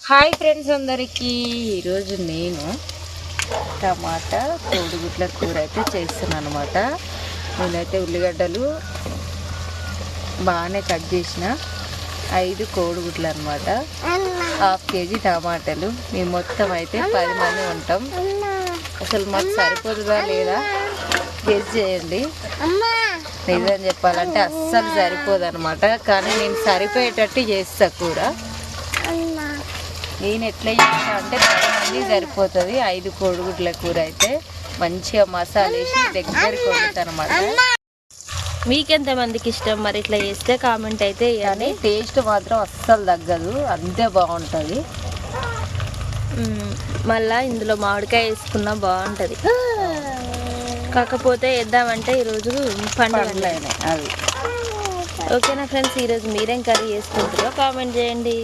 Hi friends అందరికీ, ఈరోజు నేను టమాటా కోడిగుడ్ల కూర అయితే చేస్తున్నాను అనమాట. నేనైతే ఉల్లిగడ్డలు బాగానే కట్ చేసిన 5 కోడిగుడ్లు అనమాట, 1/2 కేజీ టమాటాలు. మేము మొత్తం అయితే 10 మంది ఉంటాం. అసలు మాకు సరిపోతుందా లేదా గెస్ చేయండి. నిజం చెప్పాలంటే అస్సలు సరిపోదు అనమాట, కానీ నేను సరిపోయేటట్టు చేస్తా కూర. నేను ఎట్లా చేస్తా అంటే 10 మంది సరిపోతుంది. 5 కోడిగుడ్ల కూర అయితే మంచిగా మసాలా వేసి దగ్గరికి వండుతాను అనమాట. మీకెంతమందికి ఇష్టం మరి ఇట్లా చేస్తే కామెంట్ అయితే కానీ టేస్ట్ మాత్రం అస్సలు తగ్గదు, అంతే బాగుంటుంది. మళ్ళీ ఇందులో మామిడికాయ వేసుకున్నా బాగుంటుంది. కాకపోతే వేద్దామంటే ఈరోజు పండుగ అవి. ఓకేనా ఫ్రెండ్స్, ఈరోజు మీరేం కర్రీ చేసుకుంటారో కామెంట్ చేయండి.